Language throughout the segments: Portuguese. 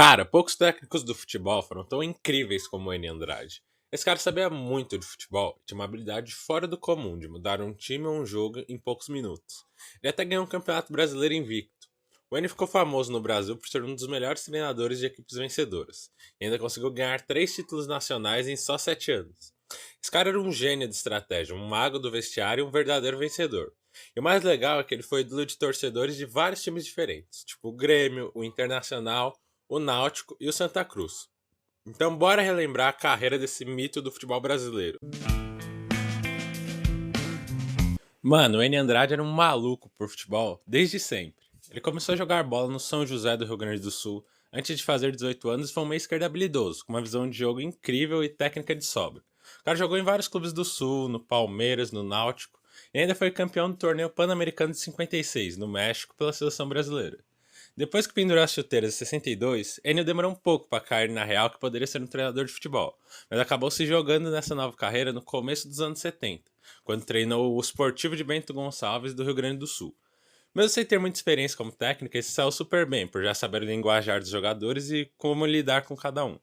Cara, poucos técnicos do futebol foram tão incríveis como o Eni Andrade. Esse cara sabia muito de futebol e tinha uma habilidade fora do comum de mudar um time ou um jogo em poucos minutos. Ele até ganhou um campeonato brasileiro invicto. O Eni ficou famoso no Brasil por ser um dos melhores treinadores de equipes vencedoras, e ainda conseguiu ganhar 3 títulos nacionais em só 7 anos. Esse cara era um gênio de estratégia, um mago do vestiário e um verdadeiro vencedor. E o mais legal é que ele foi ídolo de torcedores de vários times diferentes, tipo o Grêmio, o Internacional, o Náutico e o Santa Cruz. Então bora relembrar a carreira desse mito do futebol brasileiro. Mano, o Eni Andrade era um maluco por futebol desde sempre. Ele começou a jogar bola no São José do Rio Grande do Sul antes de fazer 18 anos e foi um meio esquerdo habilidoso, com uma visão de jogo incrível e técnica de sobra. O cara jogou em vários clubes do Sul, no Palmeiras, no Náutico, e ainda foi campeão do torneio Pan-Americano de 56, no México, pela seleção brasileira. Depois que pendurou as chuteiras em 62, Enio demorou um pouco para cair na real que poderia ser um treinador de futebol, mas acabou se jogando nessa nova carreira no começo dos anos 70, quando treinou o Sportivo de Bento Gonçalves do Rio Grande do Sul. Mesmo sem ter muita experiência como técnico, ele se saiu super bem, por já saber o linguajar dos jogadores e como lidar com cada um. O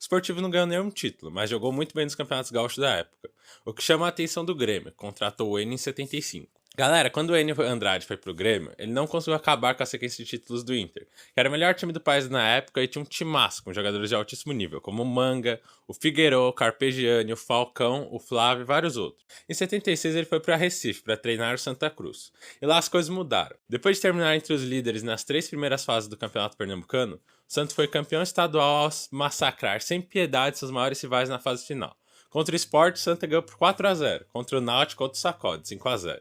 Sportivo não ganhou nenhum título, mas jogou muito bem nos campeonatos gaúchos da época, o que chama a atenção do Grêmio, que contratou o Enio em 75. Galera, quando o Enio Andrade foi pro Grêmio, ele não conseguiu acabar com a sequência de títulos do Inter, que era o melhor time do país na época e tinha um timaço com jogadores de altíssimo nível, como o Manga, o Figueiredo, o Carpegiani, o Falcão, o Flávio e vários outros. Em 76 ele foi para Recife para treinar o Santa Cruz, e lá as coisas mudaram. Depois de terminar entre os líderes nas 3 primeiras fases do Campeonato Pernambucano, o Santos foi campeão estadual ao massacrar sem piedade seus maiores rivais na fase final. Contra o Sport, o Santa ganhou por 4-0, contra o Náutico, outro sacode, 5-0.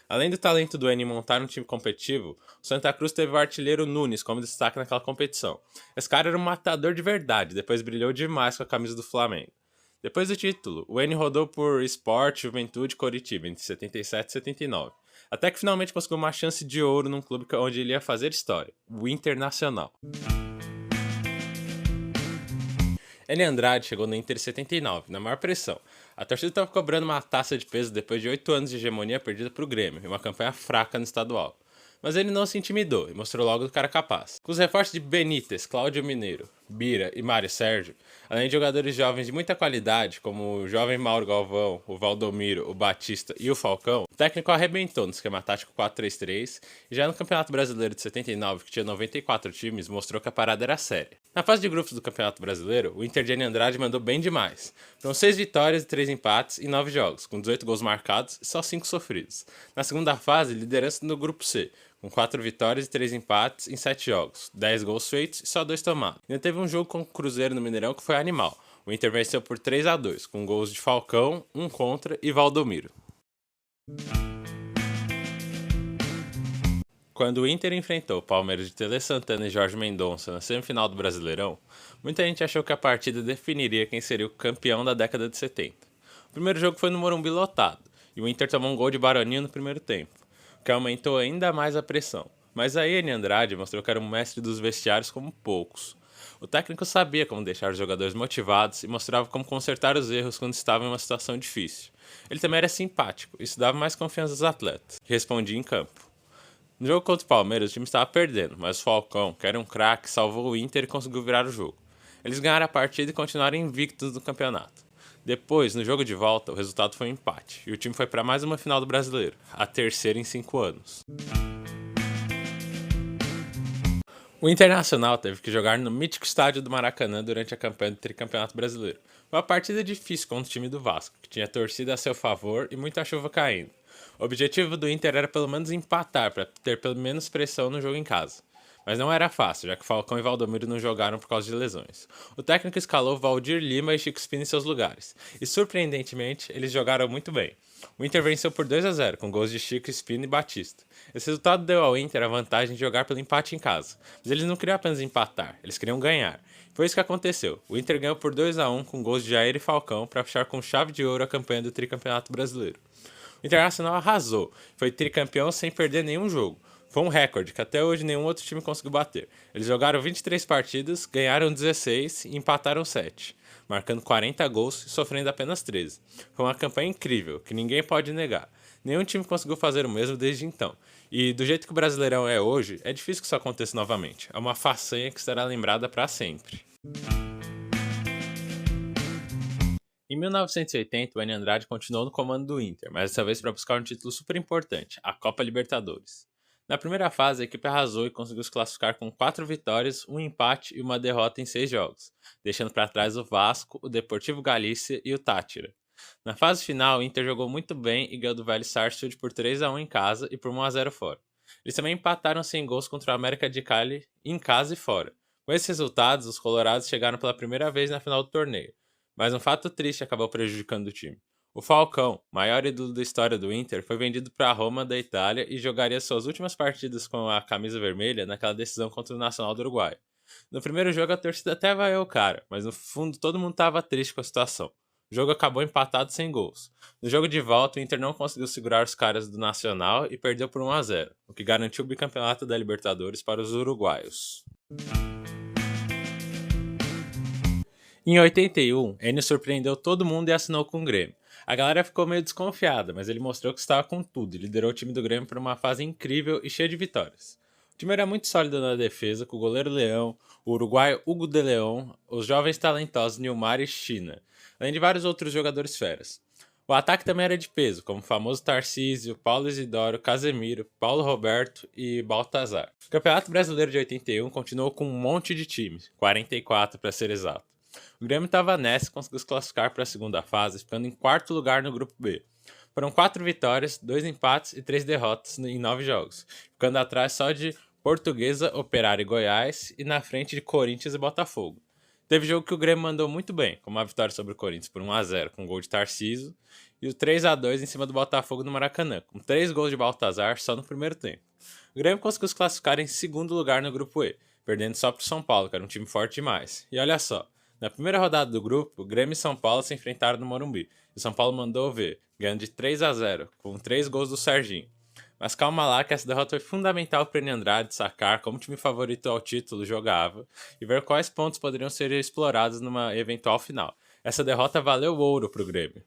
Além do talento do Eni montar um time competitivo, o Santa Cruz teve o artilheiro Nunes como destaque naquela competição. Esse cara era um matador de verdade, depois brilhou demais com a camisa do Flamengo. Depois do título, o Eni rodou por Sport, Juventude e Coritiba entre 77 e 79, até que finalmente conseguiu uma chance de ouro num clube onde ele ia fazer história, o Internacional. Eni Andrade chegou no Inter em 79, na maior pressão. A torcida estava cobrando uma taça de peso depois de 8 anos de hegemonia perdida para o Grêmio e uma campanha fraca no estadual. Mas ele não se intimidou e mostrou logo do cara capaz. Com os reforços de Benítez, Cláudio Mineiro, Bira e Mário Sérgio, além de jogadores jovens de muita qualidade, como o jovem Mauro Galvão, o Valdomiro, o Batista e o Falcão, o técnico arrebentou no esquema tático 4-3-3 e já no Campeonato Brasileiro de 79, que tinha 94 times, mostrou que a parada era séria. Na fase de grupos do Campeonato Brasileiro, o Inter de Eni Andrade mandou bem demais. Foram 6 vitórias e 3 empates em 9 jogos, com 18 gols marcados e só 5 sofridos. Na segunda fase, liderança no grupo C, com 4 vitórias e 3 empates em 7 jogos, 10 gols feitos e só 2 tomados. Ainda teve um jogo com o Cruzeiro no Mineirão que foi animal. O Inter venceu por 3-2, com gols de Falcão, um contra e Valdomiro. Quando o Inter enfrentou o Palmeiras de Tele Santana e Jorge Mendonça na semifinal do Brasileirão, muita gente achou que a partida definiria quem seria o campeão da década de 70. O primeiro jogo foi no Morumbi lotado, e o Inter tomou um gol de Baroninho no primeiro tempo, o que aumentou ainda mais a pressão. Mas aí Eni Andrade mostrou que era um mestre dos vestiários como poucos. O técnico sabia como deixar os jogadores motivados e mostrava como consertar os erros quando estavam em uma situação difícil. Ele também era simpático, e isso dava mais confiança aos atletas, que respondiam em campo. No jogo contra o Palmeiras, o time estava perdendo, mas o Falcão, que era um craque, salvou o Inter e conseguiu virar o jogo. Eles ganharam a partida e continuaram invictos no campeonato. Depois, no jogo de volta, o resultado foi um empate, e o time foi para mais uma final do Brasileiro, a terceira em 5 anos. O Internacional teve que jogar no mítico estádio do Maracanã durante a campanha do tricampeonato brasileiro. Foi uma partida difícil contra o time do Vasco, que tinha torcida a seu favor e muita chuva caindo. O objetivo do Inter era pelo menos empatar, para ter pelo menos pressão no jogo em casa. Mas não era fácil, já que Falcão e Valdomiro não jogaram por causa de lesões. O técnico escalou Valdir Lima e Chico Spina em seus lugares, e surpreendentemente, eles jogaram muito bem. O Inter venceu por 2-0, com gols de Chico, Spina e Batista. Esse resultado deu ao Inter a vantagem de jogar pelo empate em casa, mas eles não queriam apenas empatar, eles queriam ganhar. Foi isso que aconteceu. O Inter ganhou por 2-1 com gols de Jair e Falcão para fechar com chave de ouro a campanha do tricampeonato brasileiro. O Internacional arrasou, foi tricampeão sem perder nenhum jogo. Foi um recorde que até hoje nenhum outro time conseguiu bater. Eles jogaram 23 partidas, ganharam 16 e empataram 7, marcando 40 gols e sofrendo apenas 13. Foi uma campanha incrível, que ninguém pode negar. Nenhum time conseguiu fazer o mesmo desde então. E do jeito que o Brasileirão é hoje, é difícil que isso aconteça novamente. É uma façanha que será lembrada para sempre. Em 1980, o Enio Andrade continuou no comando do Inter, mas dessa vez para buscar um título super importante, a Copa Libertadores. Na primeira fase, a equipe arrasou e conseguiu se classificar com 4 vitórias, um empate e uma derrota em 6 jogos, deixando para trás o Vasco, o Deportivo Galícia e o Táchira. Na fase final, o Inter jogou muito bem e ganhou do Vélez Sarsfield por 3-1 em casa e por 1-0 fora. Eles também empataram sem gols contra o América de Cali em casa e fora. Com esses resultados, os colorados chegaram pela primeira vez na final do torneio, mas um fato triste acabou prejudicando o time. O Falcão, maior ídolo da história do Inter, foi vendido para a Roma da Itália e jogaria suas últimas partidas com a camisa vermelha naquela decisão contra o Nacional do Uruguai. No primeiro jogo a torcida até vaiou o cara, mas no fundo todo mundo estava triste com a situação. O jogo acabou empatado sem gols. No jogo de volta, o Inter não conseguiu segurar os caras do Nacional e perdeu por 1-0, o que garantiu o bicampeonato da Libertadores para os uruguaios. Em 81, Enio surpreendeu todo mundo e assinou com o Grêmio. A galera ficou meio desconfiada, mas ele mostrou que estava com tudo e liderou o time do Grêmio por uma fase incrível e cheia de vitórias. O time era muito sólido na defesa, com o goleiro Leão, o uruguaio Hugo de León, os jovens talentosos Nilmar e China, além de vários outros jogadores feras. O ataque também era de peso, como o famoso Tarcísio, Paulo Isidoro, Casemiro, Paulo Roberto e Baltazar. O Campeonato Brasileiro de 81 continuou com um monte de times, 44 para ser exato. O Grêmio estava nessa e conseguiu se classificar para a segunda fase, ficando em quarto lugar no grupo B. Foram 4 vitórias, 2 empates e 3 derrotas em 9 jogos, ficando atrás só de Portuguesa, Operário e Goiás e na frente de Corinthians e Botafogo. Teve jogo que o Grêmio mandou muito bem, como a vitória sobre o Corinthians por 1-0 com gol de Tarcísio e o 3-2 em cima do Botafogo no Maracanã, com 3 gols de Baltazar só no primeiro tempo. O Grêmio conseguiu se classificar em segundo lugar no grupo E, perdendo só para o São Paulo, que era um time forte demais. E olha só, na primeira rodada do grupo, Grêmio e São Paulo se enfrentaram no Morumbi, e o São Paulo mandou ver, ganhando de 3-0, com 3 gols do Serginho. Mas calma lá que essa derrota foi fundamental para o Enio Andrade sacar como o time favorito ao título jogava e ver quais pontos poderiam ser explorados numa eventual final. Essa derrota valeu ouro para o Grêmio.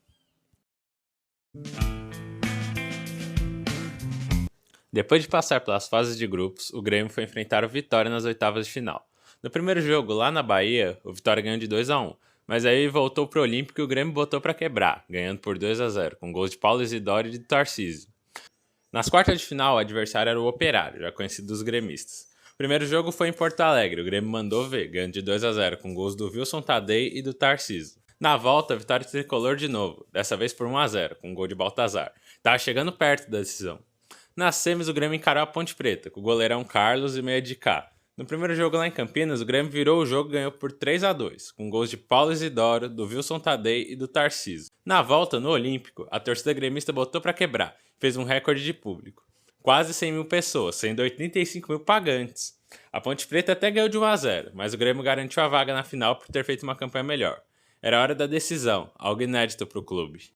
Depois de passar pelas fases de grupos, o Grêmio foi enfrentar o Vitória nas oitavas de final. No primeiro jogo, lá na Bahia, o Vitória ganhou de 2-1, mas aí voltou pro Olímpico e o Grêmio botou para quebrar, ganhando por 2-0, com gols de Paulo Isidoro e de Tarcísio. Nas quartas de final, o adversário era o Operário, já conhecido dos gremistas. O primeiro jogo foi em Porto Alegre, o Grêmio mandou ver, ganhando de 2-0, com gols do Wilson Tadei e do Tarcísio. Na volta, a vitória tricolor de novo, dessa vez por 1-0, com gol de Baltazar. Tava chegando perto da decisão. Nas semis, o Grêmio encarou a Ponte Preta, com o goleirão Carlos e meia de cá. No primeiro jogo lá em Campinas, o Grêmio virou o jogo e ganhou por 3-2, com gols de Paulo Isidoro, do Wilson Tadei e do Tarcísio. Na volta, no Olímpico, a torcida gremista botou para quebrar, fez um recorde de público. Quase 100 mil pessoas, sendo 85 mil pagantes. A Ponte Preta até ganhou de 1-0, mas o Grêmio garantiu a vaga na final por ter feito uma campanha melhor. Era hora da decisão, algo inédito para o clube.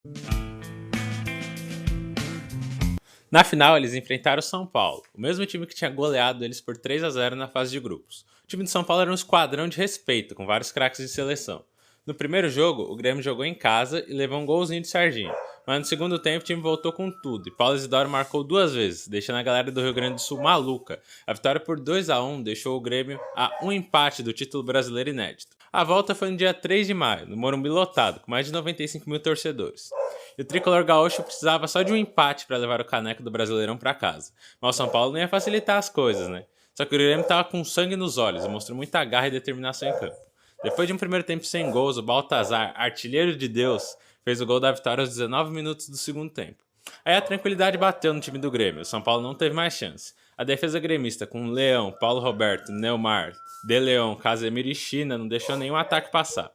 Na final, eles enfrentaram o São Paulo, o mesmo time que tinha goleado eles por 3-0 na fase de grupos. O time de São Paulo era um esquadrão de respeito, com vários craques de seleção. No primeiro jogo, o Grêmio jogou em casa e levou um golzinho de Serginho, mas no segundo tempo o time voltou com tudo e Paulo Isidoro marcou 2 vezes, deixando a galera do Rio Grande do Sul maluca. A vitória por 2-1 deixou o Grêmio a um empate do título brasileiro inédito. A volta foi no dia 3 de maio, no Morumbi lotado, com mais de 95 mil torcedores. E o tricolor gaúcho precisava só de um empate para levar o caneco do Brasileirão para casa. Mas o São Paulo não ia facilitar as coisas, né? Só que o Grêmio estava com sangue nos olhos e mostrou muita garra e determinação em campo. Depois de um primeiro tempo sem gols, o Baltazar, artilheiro de Deus, fez o gol da vitória aos 19 minutos do segundo tempo. Aí a tranquilidade bateu no time do Grêmio, o São Paulo não teve mais chance. A defesa gremista com Leão, Paulo Roberto, Neymar, De León, Casemiro e China não deixou nenhum ataque passar.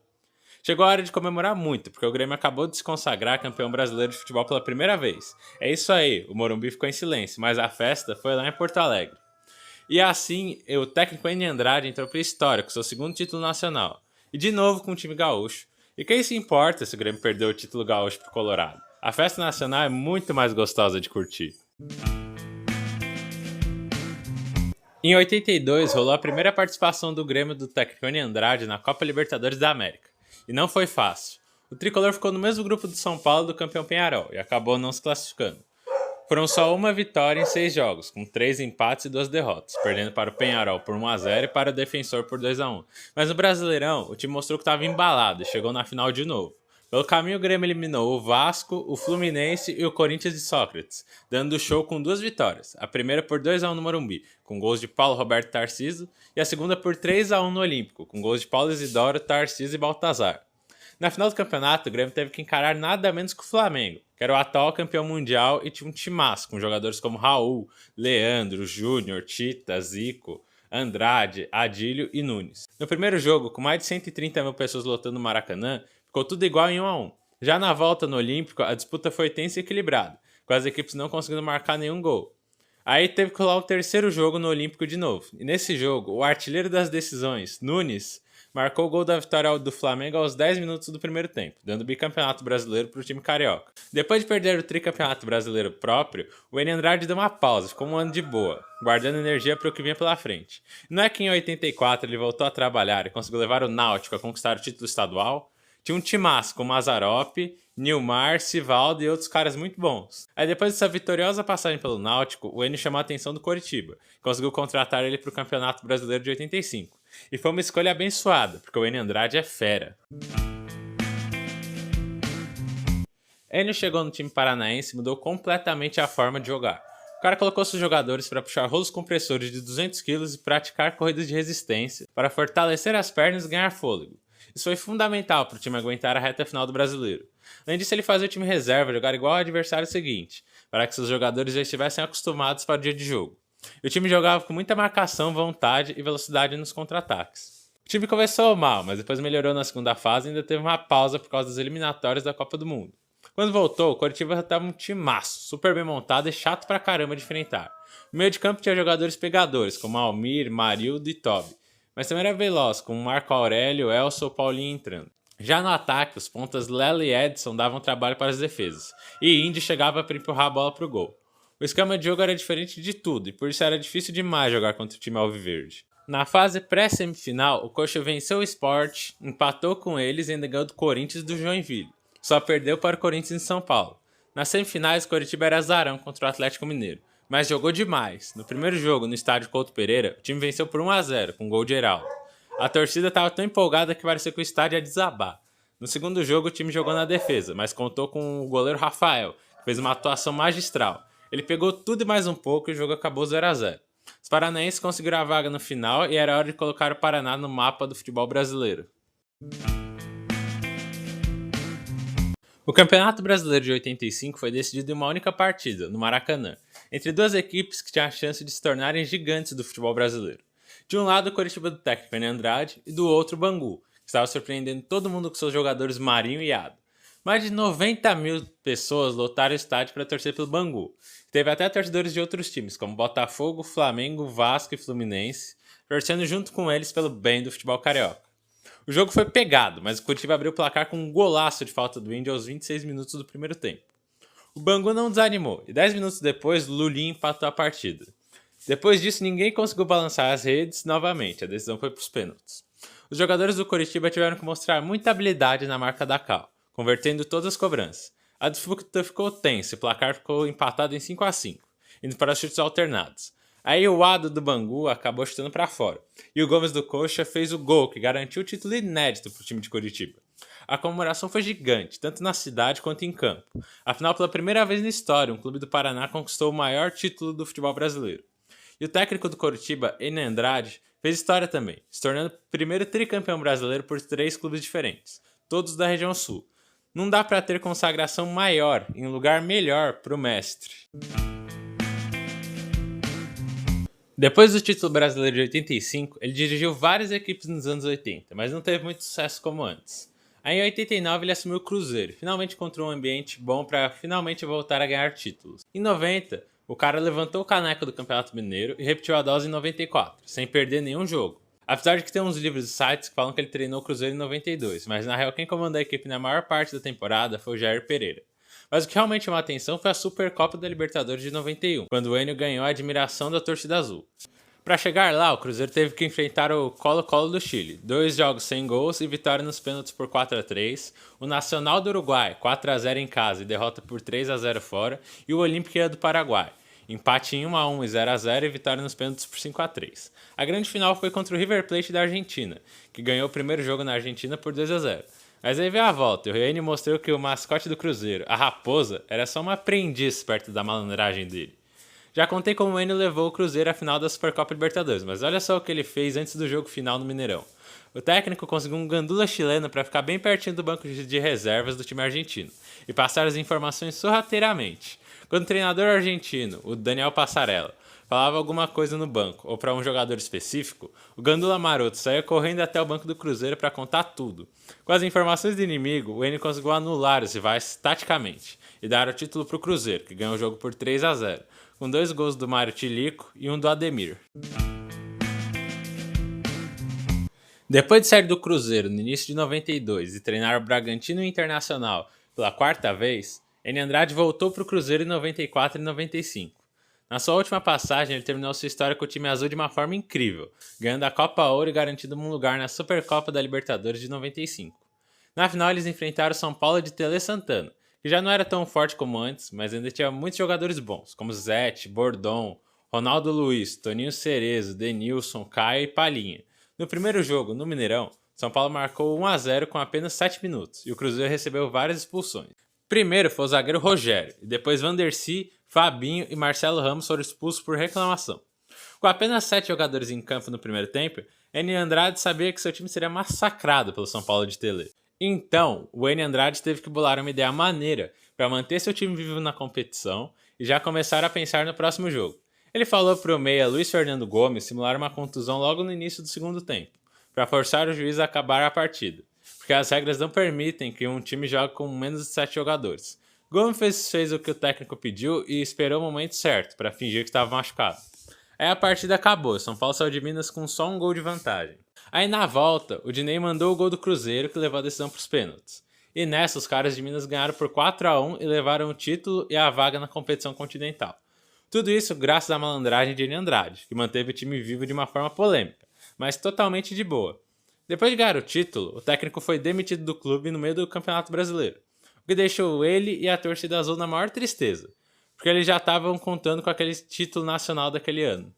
Chegou a hora de comemorar muito, porque o Grêmio acabou de se consagrar campeão brasileiro de futebol pela primeira vez. É isso aí, o Morumbi ficou em silêncio, mas a festa foi lá em Porto Alegre. E assim, o técnico Enio Andrade entrou para a história com seu segundo título nacional. E de novo com o time gaúcho. E quem se importa se o Grêmio perdeu o título gaúcho pro Colorado? A festa nacional é muito mais gostosa de curtir. Em 82, rolou a primeira participação do Grêmio do técnico Enio Andrade na Copa Libertadores da América. E não foi fácil. O tricolor ficou no mesmo grupo do São Paulo do campeão Peñarol e acabou não se classificando. Foram só uma vitória em 6 jogos, com 3 empates e 2 derrotas, perdendo para o Peñarol por 1-0 e para o Defensor por 2-1. Mas no Brasileirão, o time mostrou que estava embalado e chegou na final de novo. Pelo caminho, o Grêmio eliminou o Vasco, o Fluminense e o Corinthians de Sócrates, dando o show com 2 vitórias. A primeira por 2-1 no Morumbi, com gols de Paulo Roberto e Tarcísio, e a segunda por 3-1 no Olímpico, com gols de Paulo Isidoro, Tarcísio e Baltazar. Na final do campeonato, o Grêmio teve que encarar nada menos que o Flamengo, que era o atual campeão mundial e tinha um timaço, com jogadores como Raul, Leandro, Júnior, Tita, Zico, Andrade, Adílio e Nunes. No primeiro jogo, com mais de 130 mil pessoas lotando o Maracanã, ficou tudo igual em 1-1. Já na volta no Olímpico, a disputa foi tensa e equilibrada, com as equipes não conseguindo marcar nenhum gol. Aí teve que rolar o terceiro jogo no Olímpico de novo. E nesse jogo, o artilheiro das decisões, Nunes, marcou o gol da vitória do Flamengo aos 10 minutos do primeiro tempo, dando o bicampeonato brasileiro para o time carioca. Depois de perder o tricampeonato brasileiro próprio, o Enio Andrade deu uma pausa, ficou um ano de boa, guardando energia para o que vinha pela frente. E não é que em 84 ele voltou a trabalhar e conseguiu levar o Náutico a conquistar o título estadual? Tinha um timaço com Mazzaropi, Nilmar, Sivaldo e outros caras muito bons. Aí depois dessa vitoriosa passagem pelo Náutico, o Enio chamou a atenção do Coritiba, que conseguiu contratar ele para o Campeonato Brasileiro de 85. E foi uma escolha abençoada, porque o Enio Andrade é fera. Enio chegou no time paranaense e mudou completamente a forma de jogar. O cara colocou seus jogadores para puxar rolos compressores de 200 kg e praticar corridas de resistência para fortalecer as pernas e ganhar fôlego. Isso foi fundamental para o time aguentar a reta final do Brasileiro. Além disso, ele fazia o time reserva jogar igual ao adversário seguinte, para que seus jogadores já estivessem acostumados para o dia de jogo. E o time jogava com muita marcação, vontade e velocidade nos contra-ataques. O time começou mal, mas depois melhorou na segunda fase e ainda teve uma pausa por causa das eliminatórias da Copa do Mundo. Quando voltou, o Coritiba já estava um timaço, super bem montado e chato pra caramba de enfrentar. No meio de campo tinha jogadores pegadores, como Almir, Marildo e Tobi, mas também era veloz, com Marco Aurélio, Elson ou Paulinho entrando. Já no ataque, os pontas Lely e Edson davam trabalho para as defesas, e Indy chegava para empurrar a bola para o gol. O esquema de jogo era diferente de tudo, e por isso era difícil demais jogar contra o time alviverde. Na fase pré-semifinal, o Coxa venceu o Sport, empatou com eles e ainda ganhou do Corinthians e do Joinville. Só perdeu para o Corinthians em São Paulo. Nas semifinais, o Coritiba era azarão contra o Atlético Mineiro, mas jogou demais. No primeiro jogo, no estádio Couto Pereira, o time venceu por 1-0, com gol de Heraldo. A torcida estava tão empolgada que parecia que o estádio ia desabar. No segundo jogo, o time jogou na defesa, mas contou com o goleiro Rafael, que fez uma atuação magistral. Ele pegou tudo e mais um pouco e o jogo acabou 0-0. Os paranaenses conseguiram a vaga no final e era hora de colocar o Paraná no mapa do futebol brasileiro. O Campeonato Brasileiro de 85 foi decidido em uma única partida, no Maracanã, entre duas equipes que tinham a chance de se tornarem gigantes do futebol brasileiro. De um lado, o Coritiba do técnico Enio Andrade e do outro, o Bangu, que estava surpreendendo todo mundo com seus jogadores Marinho e Ado. Mais de 90 mil pessoas lotaram o estádio para torcer pelo Bangu. Teve até torcedores de outros times, como Botafogo, Flamengo, Vasco e Fluminense, torcendo junto com eles pelo bem do futebol carioca. O jogo foi pegado, mas o Coritiba abriu o placar com um golaço de falta do Índio aos 26 minutos do primeiro tempo. O Bangu não desanimou, e 10 minutos depois, Lulinha empatou a partida. Depois disso, ninguém conseguiu balançar as redes novamente, a decisão foi para os pênaltis. Os jogadores do Coritiba tiveram que mostrar muita habilidade na marca da cal, convertendo todas as cobranças. A disputa ficou tensa e o placar ficou empatado em 5-5, indo para chutes alternados. Aí o Ado do Bangu acabou chutando para fora, e o Gomes do Coxa fez o gol que garantiu o título inédito para o time de Coritiba. A comemoração foi gigante, tanto na cidade quanto em campo. Afinal, pela primeira vez na história, um clube do Paraná conquistou o maior título do futebol brasileiro. E o técnico do Coritiba, Enio Andrade, fez história também, se tornando o primeiro tricampeão brasileiro por 3 clubes diferentes, todos da região sul. Não dá para ter consagração maior em um lugar melhor para o mestre. Depois do título brasileiro de 85, ele dirigiu várias equipes nos anos 80, mas não teve muito sucesso como antes. Aí em 89 ele assumiu o Cruzeiro, finalmente encontrou um ambiente bom para finalmente voltar a ganhar títulos. Em 90, o cara levantou o caneco do Campeonato Mineiro e repetiu a dose em 94, sem perder nenhum jogo. Apesar de que tem uns livros e sites que falam que ele treinou o Cruzeiro em 92, mas na real quem comandou a equipe na maior parte da temporada foi o Jair Pereira. Mas o que realmente chamou a atenção foi a Supercopa da Libertadores de 91, quando o Enio ganhou a admiração da torcida azul. Para chegar lá, o Cruzeiro teve que enfrentar o Colo-Colo do Chile, 2 jogos sem gols e vitória nos pênaltis por 4-3, o Nacional do Uruguai, 4-0 em casa e derrota por 3-0 fora, e o Olímpia do Paraguai, empate em 1-1 e 0-0 e vitória nos pênaltis por 5-3. A grande final foi contra o River Plate da Argentina, que ganhou o primeiro jogo na Argentina por 2-0. Mas aí veio a volta e o Reni mostrou que o mascote do Cruzeiro, a Raposa, era só uma aprendiz perto da malandragem dele. Já contei como o Enio levou o Cruzeiro à final da Supercopa Libertadores, mas olha só o que ele fez antes do jogo final no Mineirão. O técnico conseguiu um gandula chileno para ficar bem pertinho do banco de reservas do time argentino e passar as informações sorrateiramente. Quando o treinador argentino, o Daniel Passarella, falava alguma coisa no banco ou para um jogador específico, o gandula maroto saía correndo até o banco do Cruzeiro para contar tudo. Com as informações do inimigo, o Enio conseguiu anular os rivais taticamente e dar o título para o Cruzeiro, que ganhou o jogo por 3-0. Com 2 gols do Mário Tilico e um do Ademir. Depois de sair do Cruzeiro no início de 92 e treinar o Bragantino Internacional pela 4ª vez, Enio Andrade voltou para o Cruzeiro em 94 e 95. Na sua última passagem, ele terminou sua história com o time azul de uma forma incrível, ganhando a Copa Ouro e garantindo um lugar na Supercopa da Libertadores de 95. Na final, eles enfrentaram o São Paulo de Tele Santana, que já não era tão forte como antes, mas ainda tinha muitos jogadores bons, como Zete, Bordon, Ronaldo Luiz, Toninho Cerezo, Denilson, Caio e Palinha. No primeiro jogo, no Mineirão, São Paulo marcou 1-0 com apenas 7 minutos, e o Cruzeiro recebeu várias expulsões. Primeiro foi o zagueiro Rogério, e depois Vandercy, Fabinho e Marcelo Ramos foram expulsos por reclamação. Com apenas 7 jogadores em campo no primeiro tempo, Enio Andrade sabia que seu time seria massacrado pelo São Paulo de Tele. Então, o Enio Andrade teve que bolar uma ideia maneira para manter seu time vivo na competição e já começar a pensar no próximo jogo. Ele falou para o meia Luiz Fernando Gomes simular uma contusão logo no início do segundo tempo, para forçar o juiz a acabar a partida, porque as regras não permitem que um time jogue com menos de 7 jogadores. Gomes fez o que o técnico pediu e esperou o momento certo para fingir que estava machucado. Aí a partida acabou, São Paulo saiu de Minas com só um gol de vantagem. Aí na volta, o Dinei mandou o gol do Cruzeiro que levou a decisão para os pênaltis. E nessa, os caras de Minas ganharam por 4-1 e levaram o título e a vaga na competição continental. Tudo isso graças à malandragem de Enio Andrade, que manteve o time vivo de uma forma polêmica, mas totalmente de boa. Depois de ganhar o título, o técnico foi demitido do clube no meio do Campeonato Brasileiro, o que deixou ele e a torcida azul na maior tristeza, porque eles já estavam contando com aquele título nacional daquele ano.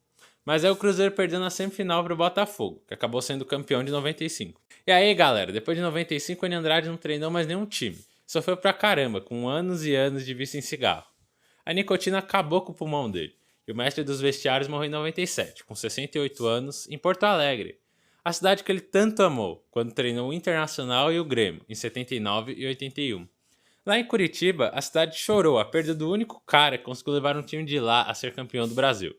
Mas aí o Cruzeiro perdeu na semifinal para o Botafogo, que acabou sendo campeão de 95. E aí, galera, depois de 95, o Enio Andrade não treinou mais nenhum time. Sofreu pra caramba, com anos e anos de vício em cigarro. A nicotina acabou com o pulmão dele, e o mestre dos vestiários morreu em 97, com 68 anos, em Porto Alegre, a cidade que ele tanto amou, quando treinou o Internacional e o Grêmio, em 79 e 81. Lá em Curitiba, a cidade chorou a perda do único cara que conseguiu levar um time de lá a ser campeão do Brasil.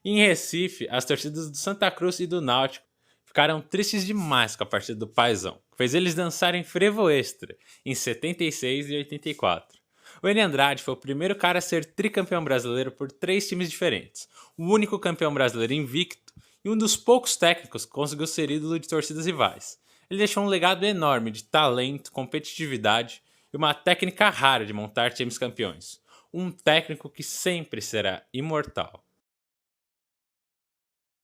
E em Recife, as torcidas do Santa Cruz e do Náutico ficaram tristes demais com a partida do Paizão, que fez eles dançarem frevo extra em 76 e 84. O Enio Andrade foi o primeiro cara a ser tricampeão brasileiro por 3 times diferentes, o único campeão brasileiro invicto e um dos poucos técnicos que conseguiu ser ídolo de torcidas rivais. Ele deixou um legado enorme de talento, competitividade e uma técnica rara de montar times campeões. Um técnico que sempre será imortal.